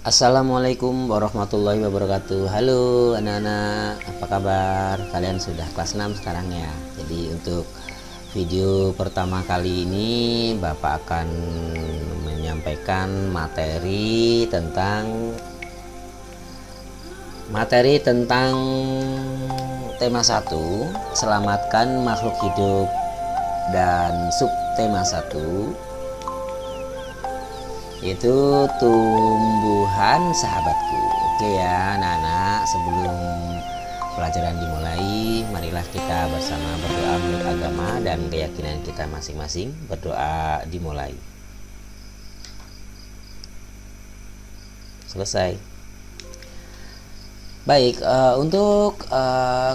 Assalamualaikum warahmatullahi wabarakatuh. Halo anak-anak, apa kabar? Kalian sudah kelas 6 sekarang ya. Jadi untuk video pertama kali ini Bapak akan menyampaikan materi tentang tema 1, selamatkan makhluk hidup, dan subtema 1 yaitu tumbuhan sahabatku. Oke ya anak-anak, sebelum pelajaran dimulai, marilah kita bersama berdoa menurut agama dan keyakinan kita masing-masing. Berdoa dimulai. Selesai. Baik, untuk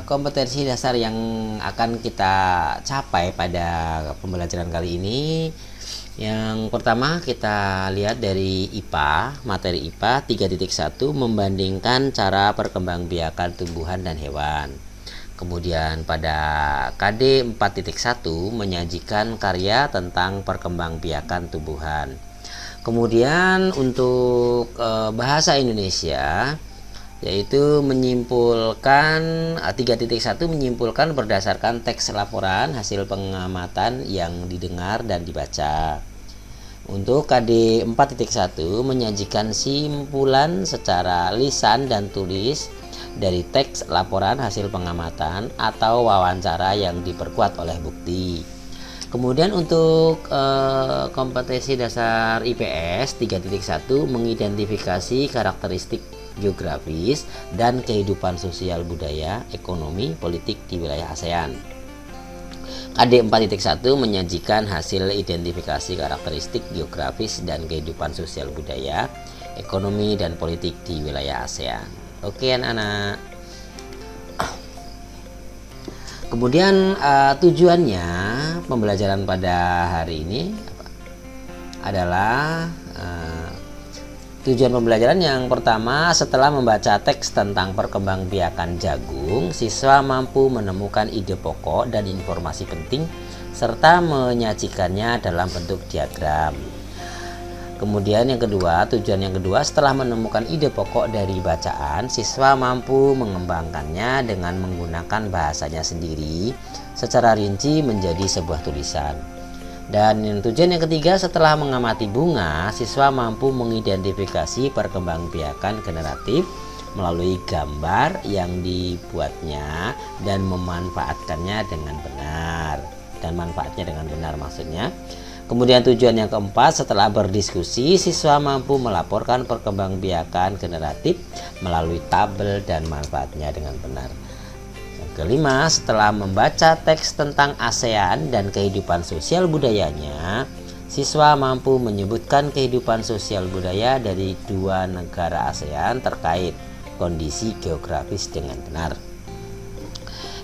kompetensi dasar yang akan kita capai pada pembelajaran kali ini, yang pertama kita lihat dari IPA, materi IPA 3.1 membandingkan cara perkembangbiakan tumbuhan dan hewan. Kemudian pada KD 4.1 menyajikan karya tentang perkembangbiakan tumbuhan. Kemudian untuk bahasa Indonesia, yaitu menyimpulkan 3.1 menyimpulkan berdasarkan teks laporan hasil pengamatan yang didengar dan dibaca. Untuk KD 4.1 menyajikan simpulan secara lisan dan tulis dari teks laporan hasil pengamatan atau wawancara yang diperkuat oleh bukti. Kemudian untuk kompetensi dasar IPS 3.1 mengidentifikasi karakteristik geografis dan kehidupan sosial budaya, ekonomi, politik di wilayah ASEAN. KD 4.1 menyajikan hasil identifikasi karakteristik geografis dan kehidupan sosial budaya, ekonomi, dan politik di wilayah ASEAN. Oke anak-anak. Kemudian tujuannya pembelajaran pada hari ini adalah tujuan pembelajaran yang pertama, setelah membaca teks tentang perkembangbiakan jagung, siswa mampu menemukan ide pokok dan informasi penting serta menyajikannya dalam bentuk diagram. Kemudian yang kedua, tujuan yang kedua, setelah menemukan ide pokok dari bacaan, siswa mampu mengembangkannya dengan menggunakan bahasanya sendiri secara rinci menjadi sebuah tulisan. Dan tujuan yang ketiga, setelah mengamati bunga, siswa mampu mengidentifikasi perkembangbiakan generatif melalui gambar yang dibuatnya dan memanfaatkannya dengan benar. Dan manfaatnya dengan benar maksudnya. Kemudian tujuan yang keempat, setelah berdiskusi, siswa mampu melaporkan perkembangbiakan generatif melalui tabel dan manfaatnya dengan benar. Kelima, setelah membaca teks tentang ASEAN dan kehidupan sosial budayanya, siswa mampu menyebutkan kehidupan sosial budaya dari dua negara ASEAN terkait kondisi geografis dengan benar.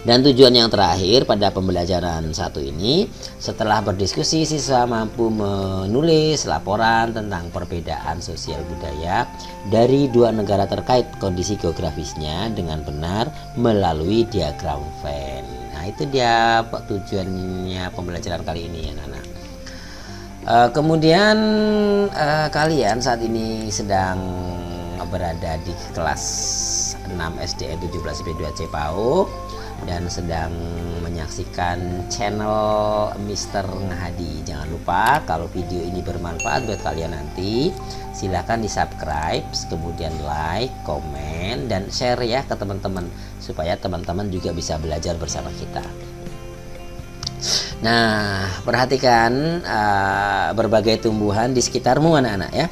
Dan tujuan yang terakhir pada pembelajaran satu ini, setelah berdiskusi, siswa mampu menulis laporan tentang perbedaan sosial budaya dari dua negara terkait kondisi geografisnya dengan benar melalui diagram Venn. Nah, itu dia tujuannya pembelajaran kali ini ya anak-anak. Kemudian kalian saat ini sedang berada di kelas 6 SDN 17 B2C PAUD dan sedang menyaksikan channel Mr. Ngahadi. Jangan lupa kalau video ini bermanfaat buat kalian nanti, silahkan di subscribe, kemudian like, komen, dan share ya ke teman-teman supaya teman-teman juga bisa belajar bersama kita. Nah, perhatikan berbagai tumbuhan di sekitarmu anak-anak ya.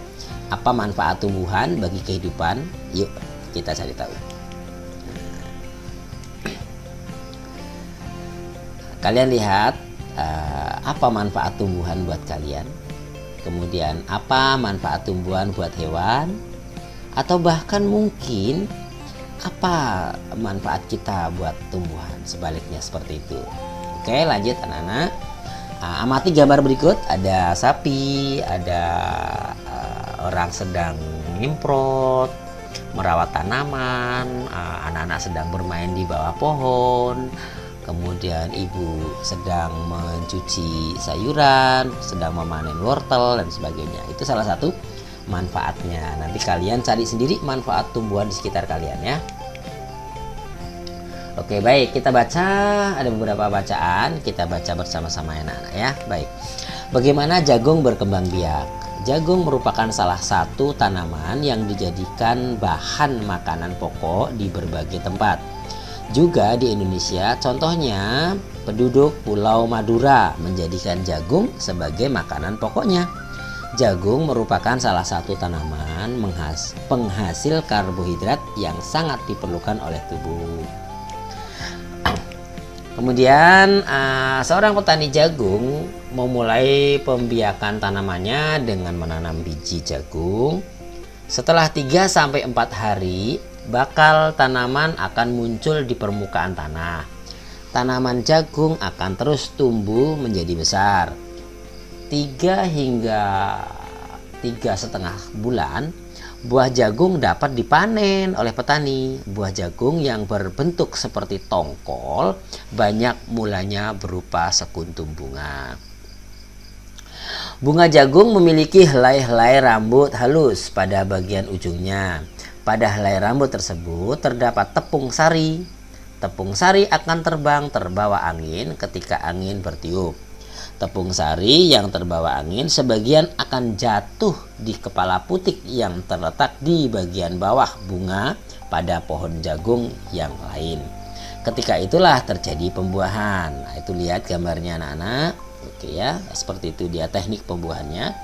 Apa manfaat tumbuhan bagi kehidupan? Yuk kita cari tahu. Kalian lihat apa manfaat tumbuhan buat kalian, kemudian apa manfaat tumbuhan buat hewan, atau bahkan mungkin apa manfaat kita buat tumbuhan, sebaliknya seperti itu. Oke, lanjut anak-anak. Amati gambar berikut, ada sapi, ada orang sedang nyemprot, merawat tanaman, anak-anak sedang bermain di bawah pohon. Kemudian ibu sedang mencuci sayuran, sedang memanen wortel dan sebagainya. Itu salah satu manfaatnya. Nanti kalian cari sendiri manfaat tumbuhan di sekitar kalian ya. Oke, baik, kita baca, ada beberapa bacaan, kita baca bersama-sama ya anak-anak ya. Baik. Bagaimana jagung berkembang biak? Jagung merupakan salah satu tanaman yang dijadikan bahan makanan pokok di berbagai tempat. Juga di Indonesia, contohnya penduduk Pulau Madura menjadikan jagung sebagai makanan pokoknya. Jagung merupakan salah satu tanaman penghasil karbohidrat yang sangat diperlukan oleh tubuh. Kemudian seorang petani jagung memulai pembiakan tanamannya dengan menanam biji jagung. Setelah 3-4 hari, bakal tanaman akan muncul di permukaan tanah. Tanaman jagung akan terus tumbuh menjadi besar. 3 hingga 3,5 bulan, buah jagung dapat dipanen oleh petani. Buah jagung yang berbentuk seperti tongkol banyak mulanya berupa sekuntum bunga. Bunga jagung memiliki helai-helai rambut halus pada bagian ujungnya. Pada helai rambut tersebut terdapat tepung sari. Tepung sari akan terbang terbawa angin ketika angin bertiup. Tepung sari yang terbawa angin sebagian akan jatuh di kepala putik yang terletak di bagian bawah bunga pada pohon jagung yang lain. Ketika itulah terjadi pembuahan. Nah, itu lihat gambarnya anak-anak. Oke ya, seperti itu dia teknik pembuahannya.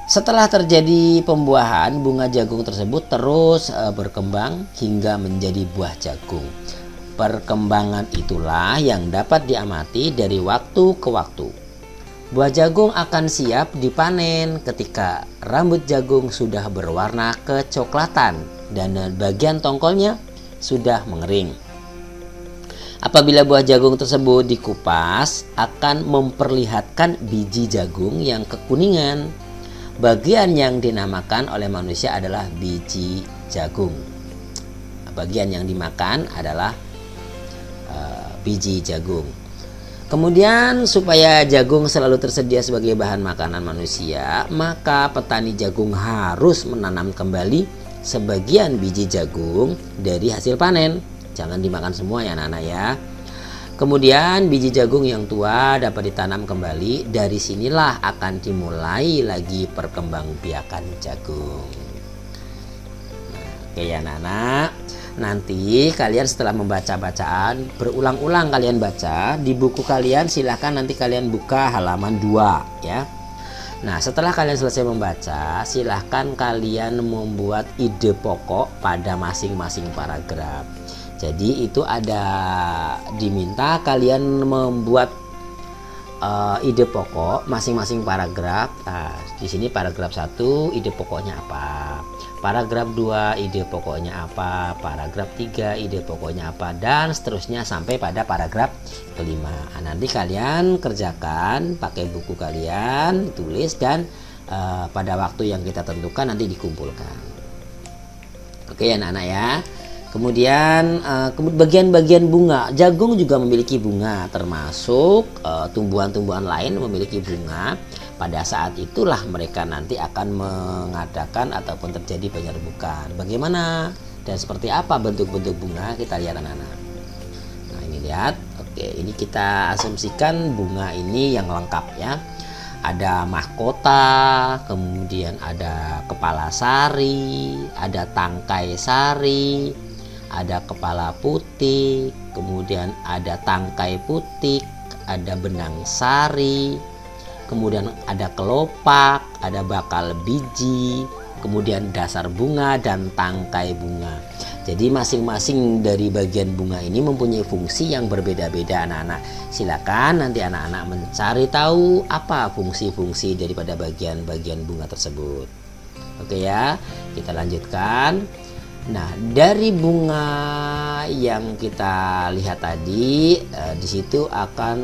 Setelah terjadi pembuahan, bunga jagung tersebut terus berkembang hingga menjadi buah jagung. Perkembangan itulah yang dapat diamati dari waktu ke waktu. Buah jagung akan siap dipanen ketika rambut jagung sudah berwarna kecoklatan dan bagian tongkolnya sudah mengering. Apabila buah jagung tersebut dikupas, akan memperlihatkan biji jagung yang kekuningan. Bagian yang dinamakan oleh manusia adalah biji jagung. Bagian yang dimakan adalah biji jagung. Kemudian supaya jagung selalu tersedia sebagai bahan makanan manusia, maka petani jagung harus menanam kembali sebagian biji jagung dari hasil panen. Jangan dimakan semua ya anak-anak ya. Kemudian biji jagung yang tua dapat ditanam kembali. Dari sinilah akan dimulai lagi perkembangbiakan jagung. Oke ya anak-anak. Nanti kalian setelah membaca bacaan, berulang-ulang kalian baca di buku kalian, silahkan nanti kalian buka halaman 2 ya. Nah, setelah kalian selesai membaca, silahkan kalian membuat ide pokok pada masing-masing paragraf. Jadi itu ada diminta kalian membuat ide pokok masing-masing paragraf. Nah, di sini paragraf 1 ide pokoknya apa? Paragraf 2 ide pokoknya apa, paragraf 3 ide pokoknya apa, dan seterusnya sampai pada paragraf kelima. Nah, nanti kalian kerjakan pakai buku kalian, tulis dan pada waktu yang kita tentukan nanti dikumpulkan. Oke ya anak-anak ya. Kemudian bagian-bagian bunga, jagung juga memiliki bunga, termasuk tumbuhan-tumbuhan lain memiliki bunga. Pada saat itulah mereka nanti akan mengadakan ataupun terjadi penyerbukan. Bagaimana dan seperti apa bentuk-bentuk bunga, kita lihat anak-anak. Nah ini lihat, oke, ini kita asumsikan bunga ini yang lengkap ya. Ada mahkota, kemudian ada kepala sari, ada tangkai sari, ada kepala putik, kemudian ada tangkai putik, ada benang sari, kemudian ada kelopak, ada bakal biji, kemudian dasar bunga dan tangkai bunga. Jadi masing-masing dari bagian bunga ini mempunyai fungsi yang berbeda-beda anak-anak. Silakan nanti anak-anak mencari tahu apa fungsi-fungsi daripada bagian-bagian bunga tersebut. Oke ya, kita lanjutkan. Nah, dari bunga yang kita lihat tadi, di situ akan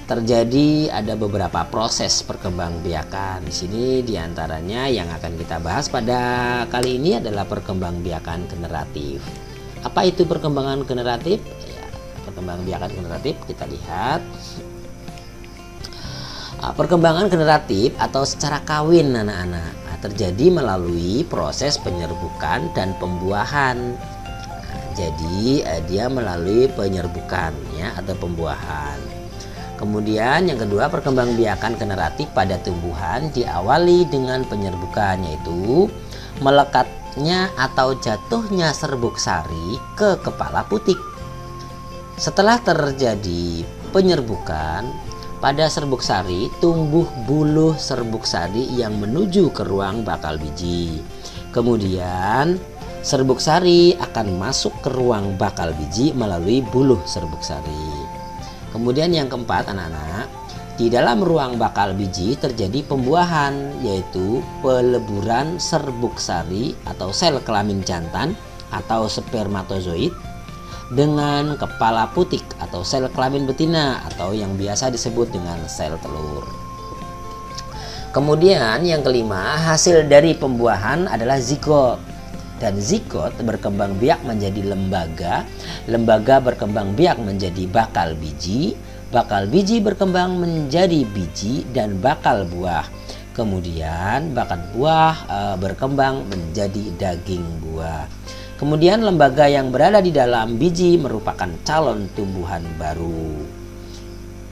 terjadi ada beberapa proses perkembangbiakan. Di sini diantaranya yang akan kita bahas pada kali ini adalah perkembangbiakan generatif. Apa itu perkembangan generatif? Ya, perkembangbiakan generatif kita lihat. Perkembangan generatif atau secara kawin anak-anak terjadi melalui proses penyerbukan dan pembuahan. Jadi dia melalui penyerbukan ya atau pembuahan. Kemudian yang kedua, perkembangbiakan generatif pada tumbuhan diawali dengan penyerbukan, yaitu melekatnya atau jatuhnya serbuk sari ke kepala putik. Setelah terjadi penyerbukan, pada serbuk sari tumbuh buluh serbuk sari yang menuju ke ruang bakal biji. Kemudian serbuk sari akan masuk ke ruang bakal biji melalui buluh serbuk sari. Kemudian yang keempat anak-anak, di dalam ruang bakal biji terjadi pembuahan, yaitu peleburan serbuk sari atau sel kelamin jantan atau spermatozoid dengan kepala putik atau sel kelamin betina atau yang biasa disebut dengan sel telur. Kemudian yang kelima, hasil dari pembuahan adalah zigot. Dan zigot berkembang biak menjadi lembaga, lembaga berkembang biak menjadi bakal biji berkembang menjadi biji dan bakal buah. Kemudian bakal buah berkembang menjadi daging buah. Kemudian lembaga yang berada di dalam biji merupakan calon tumbuhan baru.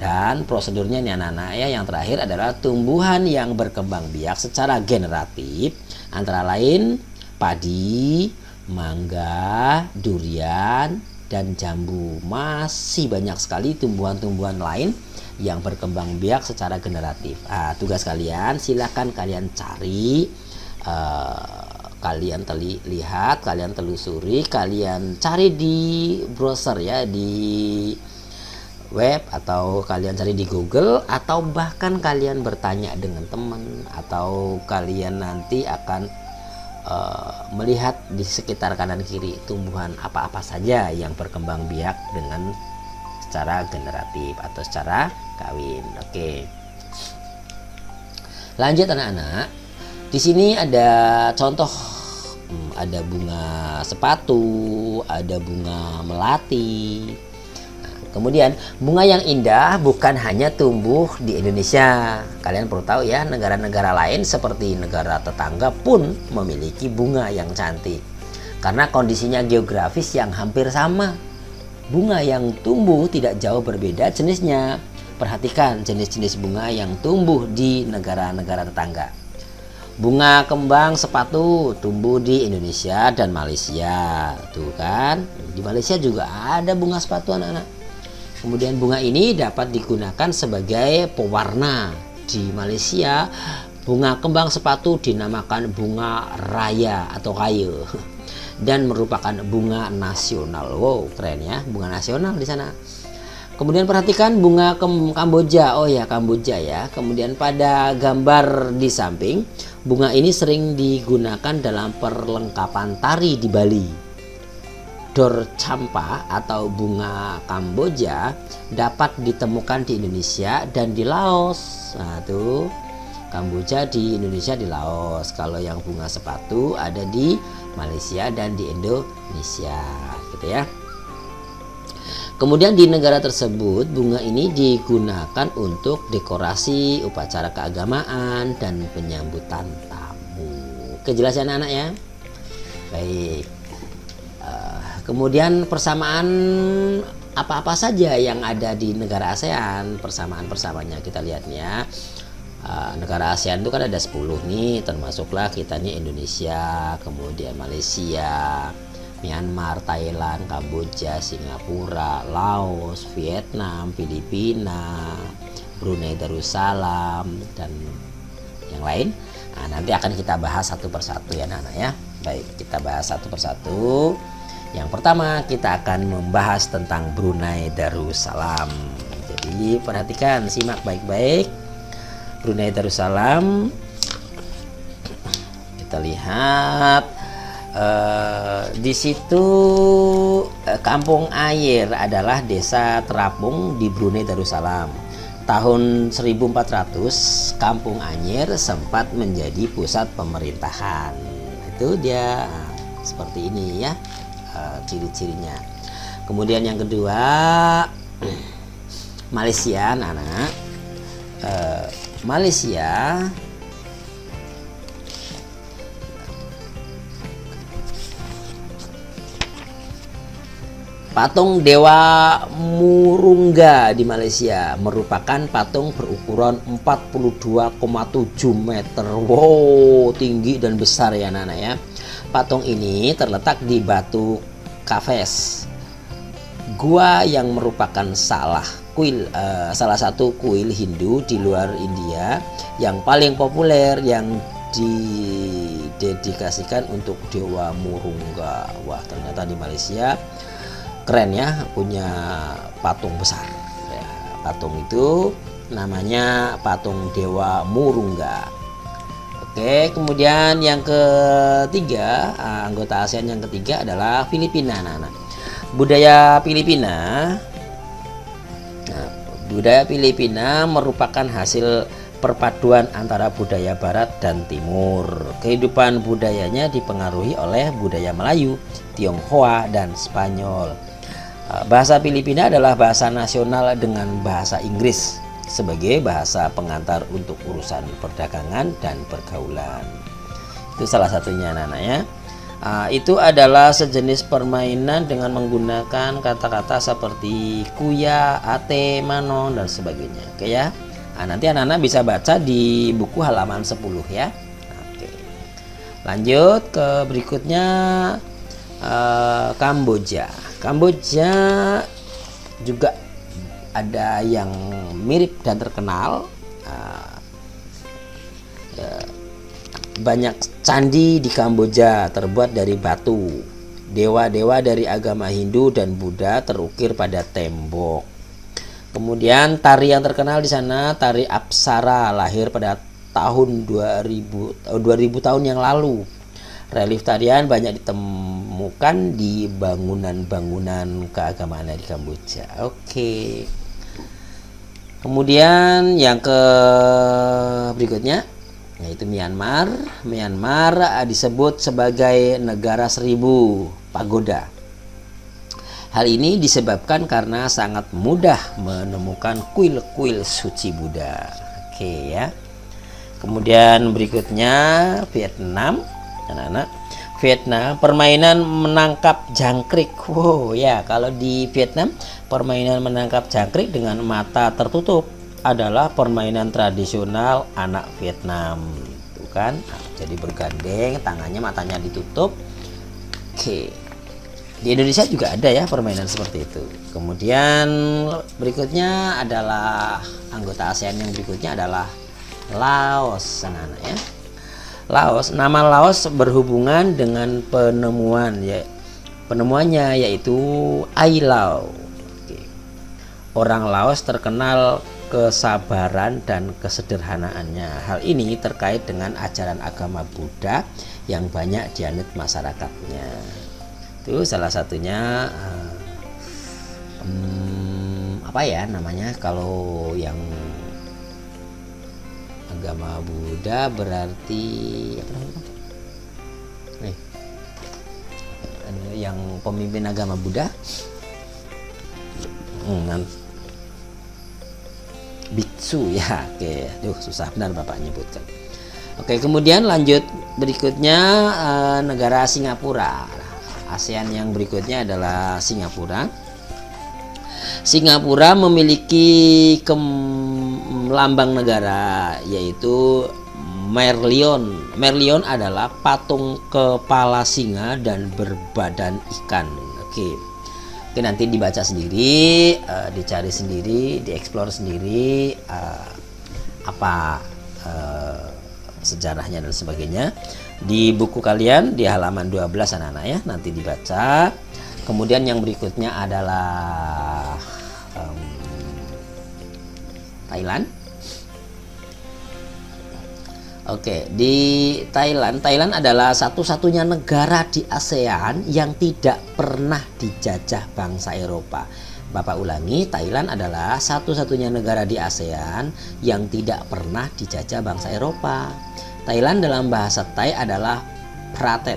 Dan prosedurnya ini anak-anak ya, yang terakhir adalah tumbuhan yang berkembang biak secara generatif, antara lain padi, mangga, durian, dan jambu. Masih banyak sekali tumbuhan-tumbuhan lain yang berkembang biak secara generatif. Tugas kalian, silakan kalian cari, kalian lihat, kalian telusuri, kalian cari di browser ya, di web, atau kalian cari di Google, atau bahkan kalian bertanya dengan teman, atau kalian nanti akan melihat di sekitar kanan kiri tumbuhan apa-apa saja yang berkembang biak dengan secara generatif atau secara kawin. Oke. Lanjut anak-anak. Di sini ada contoh, ada bunga sepatu, ada bunga melati. Kemudian bunga yang indah bukan hanya tumbuh di Indonesia. Kalian perlu tahu ya, negara-negara lain seperti negara tetangga pun memiliki bunga yang cantik. Karena kondisinya geografis yang hampir sama. Bunga yang tumbuh tidak jauh berbeda jenisnya. Perhatikan jenis-jenis bunga yang tumbuh di negara-negara tetangga. Bunga kembang sepatu tumbuh di Indonesia dan Malaysia. Tuh kan, di Malaysia juga ada bunga sepatu anak-anak. Kemudian bunga ini dapat digunakan sebagai pewarna. Di Malaysia, bunga kembang sepatu dinamakan bunga raya atau raya dan merupakan bunga nasional. Wow, keren ya, bunga nasional di sana. Kemudian perhatikan bunga Kamboja. Oh ya, Kamboja ya. Kemudian pada gambar di samping, bunga ini sering digunakan dalam perlengkapan tari di Bali. Dor campa atau bunga Kamboja dapat ditemukan di Indonesia dan di Laos. Nah, tuh Kamboja di Indonesia, di Laos. Kalau yang bunga sepatu ada di Malaysia dan di Indonesia, gitu ya. Kemudian di negara tersebut bunga ini digunakan untuk dekorasi upacara keagamaan dan penyambutan tamu. Kejelasan anak ya. Baik. Kemudian persamaan apa-apa saja yang ada di negara ASEAN, persamaan-persamaannya kita lihatnya. Negara ASEAN itu kan ada 10 nih, termasuklah kita nih Indonesia, kemudian Malaysia, Myanmar, Thailand, Kamboja, Singapura, Laos, Vietnam, Filipina, Brunei Darussalam, dan yang lain. Nah, nanti akan kita bahas satu persatu ya anak-anak ya. Baik, kita bahas satu persatu. Yang pertama kita akan membahas tentang Brunei Darussalam. Jadi perhatikan, simak baik-baik. Brunei Darussalam, kita lihat. Di situ Kampung Air adalah desa terapung di Brunei Darussalam. Tahun 1400 Kampung Air sempat menjadi pusat pemerintahan. Itu dia seperti ini ya, ciri-cirinya. Kemudian yang kedua, Malaysia anak. Malaysia, patung Dewa Murungga di Malaysia merupakan patung berukuran 42,7 meter. Wow, tinggi dan besar ya anak-anak ya. Patung ini terletak di Batu Kafes, gua yang merupakan salah satu kuil Hindu di luar India yang paling populer yang didedikasikan untuk Dewa Murungga. Wah, ternyata di Malaysia keren ya, punya patung besar ya. Patung itu namanya patung Dewa Murungga. Oke, kemudian yang ketiga, anggota ASEAN yang ketiga adalah Filipina. Budaya Filipina merupakan hasil perpaduan antara budaya barat dan timur. Kehidupan budayanya dipengaruhi oleh budaya Melayu, Tionghoa, dan Spanyol. Bahasa Filipina adalah bahasa nasional dengan bahasa Inggris sebagai bahasa pengantar untuk urusan perdagangan dan pergaulan. Itu salah satunya anak-anak ya. Itu adalah sejenis permainan dengan menggunakan kata-kata seperti kuya, ate, manon, dan sebagainya. Oke ya. Nanti anak-anak bisa baca di buku halaman 10 ya. Oke. Lanjut ke berikutnya, Kamboja. Kamboja juga ada yang mirip dan terkenal. Banyak candi di Kamboja terbuat dari batu. Dewa-dewa dari agama Hindu dan Buddha terukir pada tembok. Kemudian tari yang terkenal di sana, tari Apsara, lahir pada tahun 2000 tahun yang lalu. Relief tarian banyak ditemukan di bangunan-bangunan keagamaan di Kamboja. Oke. Kemudian yang ke berikutnya yaitu Myanmar. Myanmar disebut sebagai negara 1000 pagoda. Hal ini disebabkan karena sangat mudah menemukan kuil-kuil suci Buddha. Oke ya. Kemudian berikutnya Vietnam. Anak-anak, Vietnam, permainan menangkap jangkrik. Wow ya, kalau di Vietnam permainan menangkap jangkrik dengan mata tertutup adalah permainan tradisional anak Vietnam. Tuh kan, jadi bergandeng, tangannya matanya ditutup. Oke. Di Indonesia juga ada ya permainan seperti itu. Kemudian berikutnya adalah anggota ASEAN yang berikutnya adalah Laos, anak-anak ya. Laos, nama Laos berhubungan dengan penemuannya yaitu Ai Lao. Orang Laos terkenal kesabaran dan kesederhanaannya. Hal ini terkait dengan ajaran agama Buddha yang banyak dianut masyarakatnya. Itu salah satunya apa ya namanya, kalau yang agama Buddha berarti apa namanya? Yang pemimpin agama Buddha biksu ya. Oke, susah benar Bapak nyebutkan. Oke, kemudian lanjut berikutnya negara Singapura. ASEAN yang berikutnya adalah Singapura. Singapura memiliki lambang negara yaitu Merlion. Merlion adalah patung kepala singa dan berbadan ikan. Oke, nanti dibaca sendiri, dicari sendiri, dieksplor sendiri apa sejarahnya dan sebagainya di buku kalian di halaman 12 anak-anak ya, nanti dibaca. Kemudian yang berikutnya adalah Thailand. Oke, di Thailand adalah satu-satunya negara di ASEAN yang tidak pernah dijajah bangsa Eropa. Bapak ulangi, Thailand adalah satu-satunya negara di ASEAN yang tidak pernah dijajah bangsa Eropa. Thailand dalam bahasa Thai adalah Pratet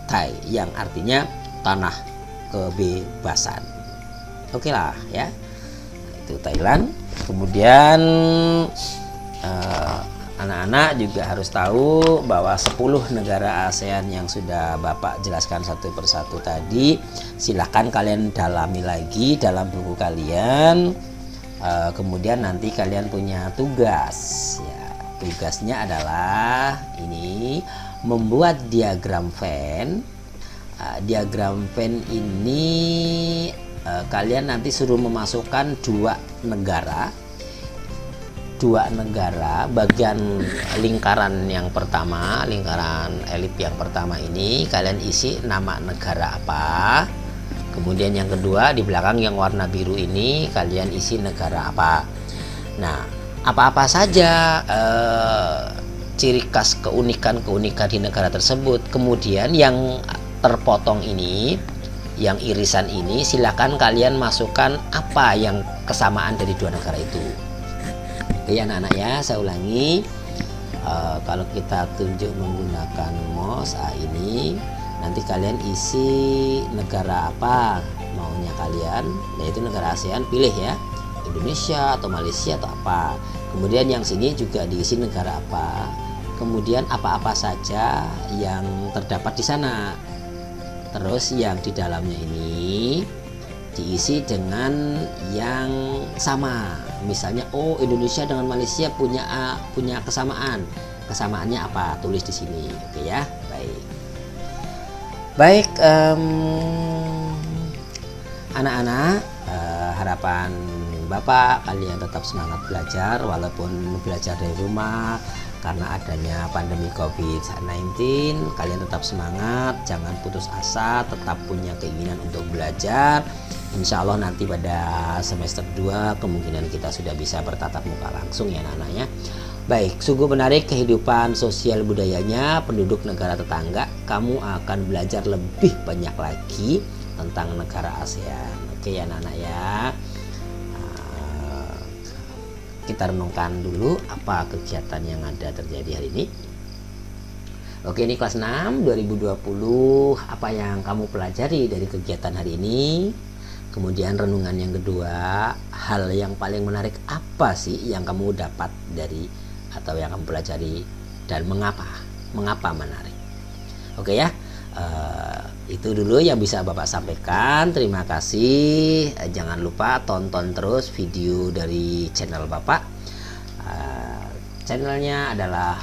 Thai yang artinya tanah kebebasan. Oke lah ya. Itu Thailand. Kemudian anak-anak juga harus tahu bahwa 10 negara ASEAN yang sudah Bapak jelaskan satu persatu tadi, silahkan kalian dalami lagi dalam buku kalian. Kemudian nanti kalian punya tugas ya. Tugasnya adalah ini, membuat diagram Venn. Diagram Venn ini kalian nanti suruh memasukkan dua negara, bagian lingkaran yang pertama, lingkaran elip yang pertama ini kalian isi nama negara apa. Kemudian yang kedua di belakang yang warna biru ini kalian isi negara apa. Nah, apa-apa saja ciri khas keunikan di negara tersebut. Kemudian yang terpotong ini, yang irisan ini, silakan kalian masukkan apa yang kesamaan dari dua negara itu. Oke ya anak-anak ya, saya ulangi. Kalau kita tunjuk menggunakan mouse ini, nanti kalian isi negara apa maunya kalian, yaitu negara ASEAN, pilih ya, Indonesia atau Malaysia atau apa. Kemudian yang sini juga diisi negara apa, kemudian apa-apa saja yang terdapat di sana. Terus yang di dalamnya ini diisi dengan yang sama. Misalnya, oh Indonesia dengan Malaysia punya kesamaan. Kesamaannya apa? Tulis di sini. Oke ya, baik. Anak-anak, harapan Bapak kalian tetap semangat belajar walaupun belajar dari rumah karena adanya pandemi COVID-19. Kalian tetap semangat, jangan putus asa, tetap punya keinginan untuk belajar. Insya Allah nanti pada semester 2 kemungkinan kita sudah bisa bertatap muka langsung ya anak-anaknya. Baik, sungguh menarik kehidupan sosial budayanya penduduk negara tetangga. Kamu akan belajar lebih banyak lagi tentang negara ASEAN. Oke ya anak-anak ya. Kita renungkan dulu apa kegiatan yang ada terjadi hari ini. Oke, ini kelas 6 2020. Apa yang kamu pelajari dari kegiatan hari ini? Kemudian renungan yang kedua, hal yang paling menarik apa sih yang kamu dapat dari atau yang kamu pelajari dan mengapa menarik? Oke ya, itu dulu yang bisa Bapak sampaikan. Terima kasih. Jangan lupa tonton terus video dari channel Bapak. Channelnya adalah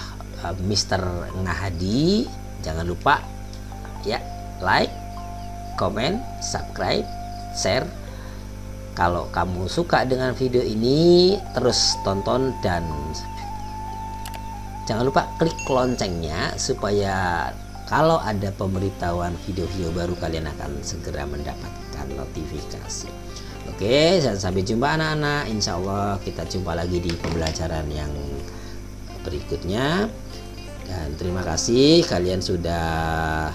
Mr. Ngahadi. Jangan lupa ya, like, comment, subscribe, share. Kalau kamu suka dengan video ini, terus tonton dan jangan lupa klik loncengnya supaya kalau ada pemberitahuan video-video baru kalian akan segera mendapatkan notifikasi. Oke, dan sampai jumpa anak-anak. Insya Allah kita jumpa lagi di pembelajaran yang berikutnya. Dan terima kasih kalian sudah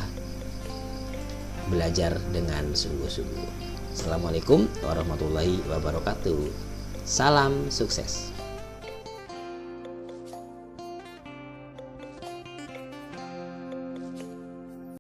belajar dengan sungguh-sungguh. Assalamualaikum warahmatullahi wabarakatuh. Salam sukses.